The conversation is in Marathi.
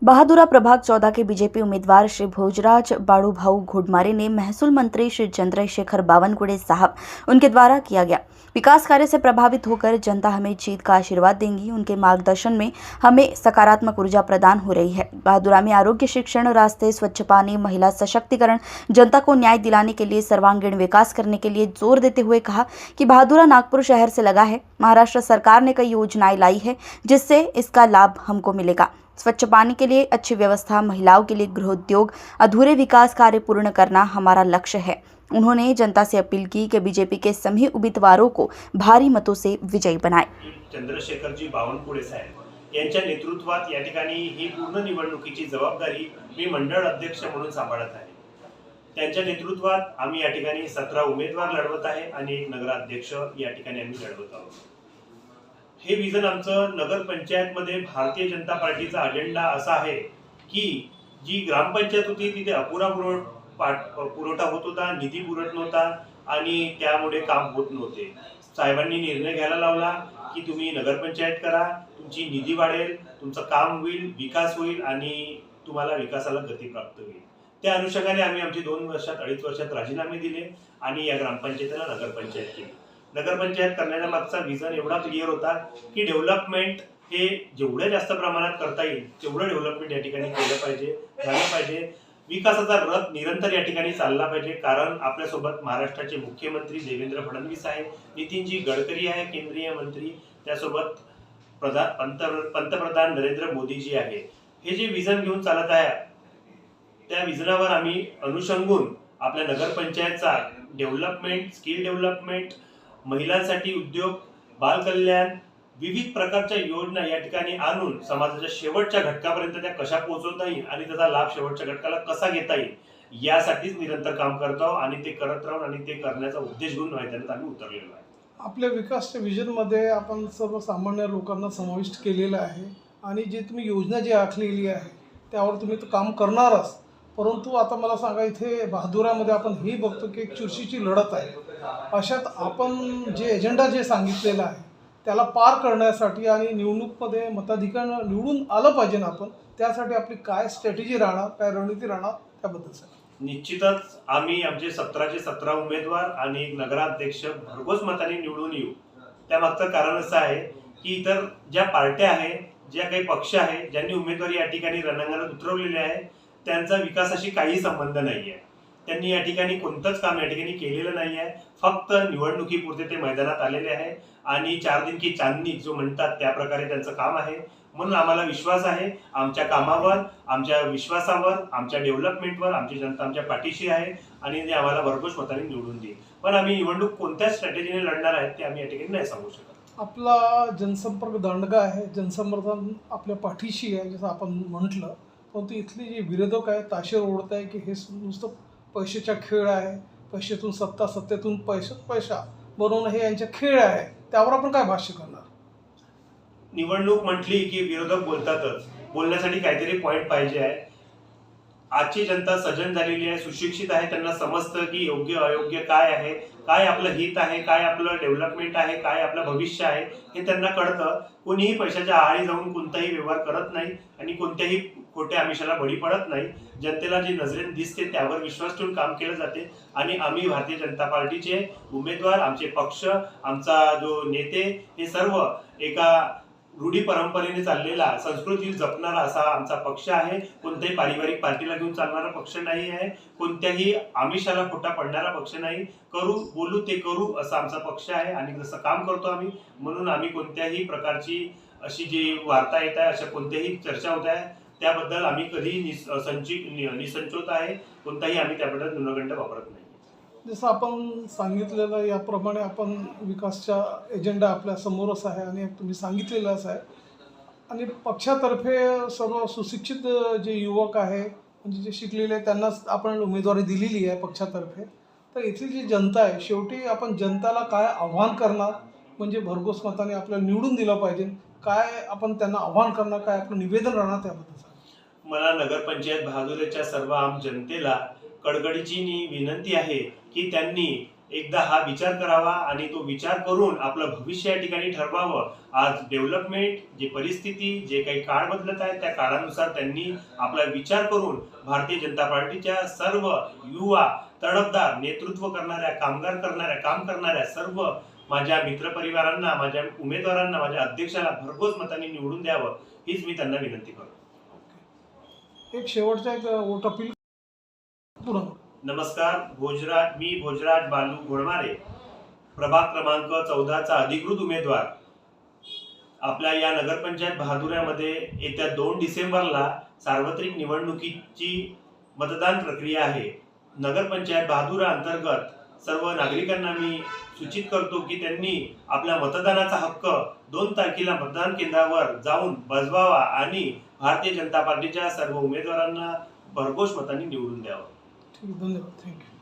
बहादुरा प्रभाग 14 के बीजेपी उम्मीदवार श्री भोजराज बाड़ूभाऊ घोड़मारे ने महसूल मंत्री श्री चंद्रशेखर बावनकुड़े साहब उनके द्वारा किया गया विकास कार्य से प्रभावित होकर जनता हमें जीत का आशीर्वाद देंगी। उनके मार्गदर्शन में हमें सकारात्मक ऊर्जा प्रदान हो रही है। बहादुरा में आरोग्य, शिक्षण, रास्ते, स्वच्छ पानी, महिला सशक्तिकरण, जनता को न्याय दिलाने के लिए सर्वांगीण विकास करने के लिए जोर देते हुए कहा कि बहादुरा नागपुर शहर से लगा है। महाराष्ट्र सरकार ने कई योजनाएं लाई है जिससे इसका लाभ हमको मिलेगा। स्वच्छ पानी के लिए अच्छी व्यवस्था, महिलाओं के लिए गृह उद्योग, अधूरे विकास कार्य पूर्ण करना हमारा लक्ष्य है। उन्होंने जनता से अपील की कि बीजेपी के सभी उम्मीदवारों को भारी मतों से विजयी बनाए। चंद्रशेखरजी बावनकुळे साहेब यांच्या नेतृत्वात या ठिकाणी ही पूर्ण निवडणुकीची जबाबदारी मी मंडळ अध्यक्ष म्हणून सांभाळत आहे। त्यांच्या नेतृत्वात आम्ही या ठिकाणी 17 उमेदवार लढवत आहे आणि एक नगराध्यक्ष या ठिकाणी आम्ही लढवत आहोत। हे विजन आमचं नगर पंचायत मध्ये भारतीय जनता पार्टीचा अजेंडा असा आहे की जी ग्रामपंचायत होती तिथे अपुरा पुरवठा होत होता, निधी पुरत नव्हता आणि त्यामुळे काम होत नव्हते। साहेबांनी निर्णय घ्यायला लावला की तुम्ही नगरपंचायत करा, तुमची निधी वाढेल, तुमचं काम होईल, विकास होईल आणि तुम्हाला विकासाला गती प्राप्त होईल। त्या अनुषंगाने आम्ही आमची 2 वर्षात 2.5 वर्षात राजीनामे दिले आणि या ग्रामपंचायतीला नगरपंचायत केली। नगरपंचायत करण्याचा मागचा विजन एवढा क्लिअर होता की डेव्हलपमेंट हे जेवढे जास्त प्रमाणात करता येईल तेवढं डेव्हलपमेंट या ठिकाणी केलं पाहिजे, झालं पाहिजे। विकासाचा रथ निरंतर या ठिकाणी चालला पाहिजे, कारण आपल्यासोबत महाराष्ट्राचे मुख्यमंत्री देवेंद्र फडणवीस आहे, नितीनजी गडकरी आहे केंद्रीय मंत्री, त्यासोबत पंतप्रधान नरेंद्र मोदीजी आहे। हे जे विजन घेऊन चालत आहे त्या विजनावर आम्ही अनुसंगून आपल्या नगरपंचायतचा डेव्हलपमेंट, स्किल डेव्हलपमेंट, महिलांसाठी उद्योग, बालकल्याण, विविध प्रकारच्या योजना या ठिकाणी आणून समाजाच्या शेवटच्या घटकापर्यंत त्या कशा पोहोचवता येईल आणि त्याचा लाभ शेवटच्या घटकाला कसा घेता येईल यासाठीच निरंतर काम करतो आणि ते करत राहून आणि ते करण्याचा उद्देश घेऊन मैदानात आम्ही उतरलेलो आहे। आपल्या विकासच्या विजनमध्ये आपण सर्वसामान्य लोकांना समाविष्ट केलेलं आहे आणि जे तुम्ही योजना जी आखलेली आहे त्यावर तुम्ही काम करणारच। परंतु आता मला सांगा, इथे बहादुरामध्ये आपण हे बघतो की एक चुरशीची लढत आहे। अशात आपण जे एजेंडा जे सांगितलेलं आहे त्याला पार करण्यासाठी आणि निवडणूकमध्ये मताधिकार निवडून आलं पाहिजे ना, आपण त्यासाठी आपली काय स्ट्रॅटेजी राहणार, काय रणनीती राहणार त्याबद्दल सांगा। निश्चितच आम्ही आमचे 17चे 17 उमेदवार आणि एक नगराध्यक्ष भरघोस मताने निवडून येऊ। त्यामागचं कारण असं आहे की इतर ज्या पार्ट्या आहेत, ज्या काही पक्ष आहेत, ज्यांनी उमेदवारी या ठिकाणी रणांगणात उतरवलेले आहे त्यांचा विकासाशी काही संबंध नाही आहे। त्यांनी या ठिकाणी कोणतंच काम या ठिकाणी केलेलं नाही आहे, फक्त निवडणुकीपुरते ते मैदानात आलेले आहे आणि 4 दिन की चांदनी जो म्हणतात त्या प्रकारे त्यांचं काम आहे। म्हणून आम्हाला विश्वास आहे आमच्या कामावर, आमच्या विश्वासावर, आमच्या डेव्हलपमेंटवर आमची जनता आमच्या पाठीशी आहे आणि ते आम्हाला भरघोस मताने निवडून देईल। पण आम्ही निवडणूक कोणत्या स्ट्रॅटेजीने लढणार आहे ते आम्ही या ठिकाणी नाही सांगू शकत। आपला जनसंपर्क दांडगा आहे, जनसमर्थन आपल्या पाठीशी आहे जसं आपण म्हटलं, परंतु इथले जे विरोधक आहेत ताशेर ओढत आहे की हे नुसतं पैशाचा खेळ आहे, पैशातून सत्ता, सत्तेतून पैसा बनवणं हे यांचे खेळ आहे, त्यावर आपण काय भाष्य करणार? निवडणूक म्हटली की विरोधक बोलतातच, बोलण्यासाठी काहीतरी पॉइंट पाहिजे आहे। आजची जनता सजन झालेली आहे, सुशिक्षित आहे, त्यांना समजतं की योग्य अयोग्य काय आहे, काय आपलं हित आहे, काय आपलं डेव्हलपमेंट आहे, काय आपलं भविष्य आहे हे त्यांना कळतं। कोणीही पैशाच्या आहारी जाऊन कोणताही व्यवहार करत नाही आणि कोणत्याही खोट्या आमिषाला बळी पडत नाही। जनतेला जे नजरेने दिसते त्यावर विश्वास ठेवून काम केलं जाते आणि आम्ही भारतीय जनता पार्टीचे उमेदवार, आमचे पक्ष, आमचा जो नेते हे सर्व एका रूढी परंपरेने चाललेला, संस्कृती जपणारा असा आमचा पक्ष आहे। कोणत्याही पारिवारिक पार्टीला घेऊन चालणारा पक्ष नाही आहे, कोणत्याही आमिषाला खोटा पडणारा पक्ष नाही। करू बोलू ते करू असा आमचा पक्ष आहे आणि जसं काम करतो आम्ही, म्हणून आम्ही कोणत्याही प्रकारची अशी जी वार्ता येत आहे, अशा कोणत्याही चर्चा होत आहे त्याबद्दल आम्ही कधी निसंचोत आहे, कोणताही आम्ही त्याबद्दल न्यूनगंड वापरत नाही। जसं आपण सांगितलेलं याप्रमाणे आपण विकासचा एजेंडा आपल्या समोरच आहे आणि तुम्ही सांगितलेलंच आहे आणि पक्षातर्फे सर्व सुशिक्षित जे युवक आहे म्हणजे जे शिकलेले आहे त्यांनाच आपण उमेदवारी दिलेली आहे पक्षातर्फे। तर इथली जी जनता आहे, शेवटी आपण जनताला काय आव्हान करणार, म्हणजे भरघोस मताने आपल्याला निवडून दिलं पाहिजे, काय आपण त्यांना आव्हान करणार, काय आपलं निवेदन राहणार त्याबद्दल सांगा। मला नगरपंचायत बहादुराच्या सर्व आम जनतेला कडकडीची विनंती आहे की त्यांनी एकदा हा विचार करावा आणि तो विचार करून आपलं भविष्य या ठिकाणी ठरवावं. आज डेव्हलपमेंट, जी परिस्थिती, जे काही काळ बदलत आहे त्या काळानुसार त्यांनी आपला विचार करून भारतीय जनता पार्टीच्या सर्व युवा तडफदार नेतृत्व करणाऱ्या, कामगार करणाऱ्या, काम करणाऱ्या सर्व माझ्या मित्रपरिवारांना, माझ्या उमेदवारांना, माझ्या अध्यक्षाला भरघोस मतांनी निवडून द्यावं, हीच मी त्यांना विनंती करतो. एक शेवटचा एक वोट अपील पूर्ण. नमस्कार, मी भोजराज बालू घोडमारे, प्रभाग क्रमांक 14चा अधिकृत उमेदवार. आपल्या या नगरपंचायत बहादुऱ्यामध्ये येत्या 2 डिसेंबरला सार्वत्रिक निवडणुकीची मतदान प्रक्रिया आहे. नगरपंचायत बहादुरा अंतर्गत सर्व नागरिकांना मी सूचित करतो की त्यांनी आपल्या मतदानाचा हक्क 2 तारखेला मतदान केंद्रावर जाऊन बजवावा आणि भारतीय जनता पार्टीच्या सर्व उमेदवारांना भरघोस मतांनी निवडून द्यावं. ठीक आहे, धन्यवाद, थँक्यू.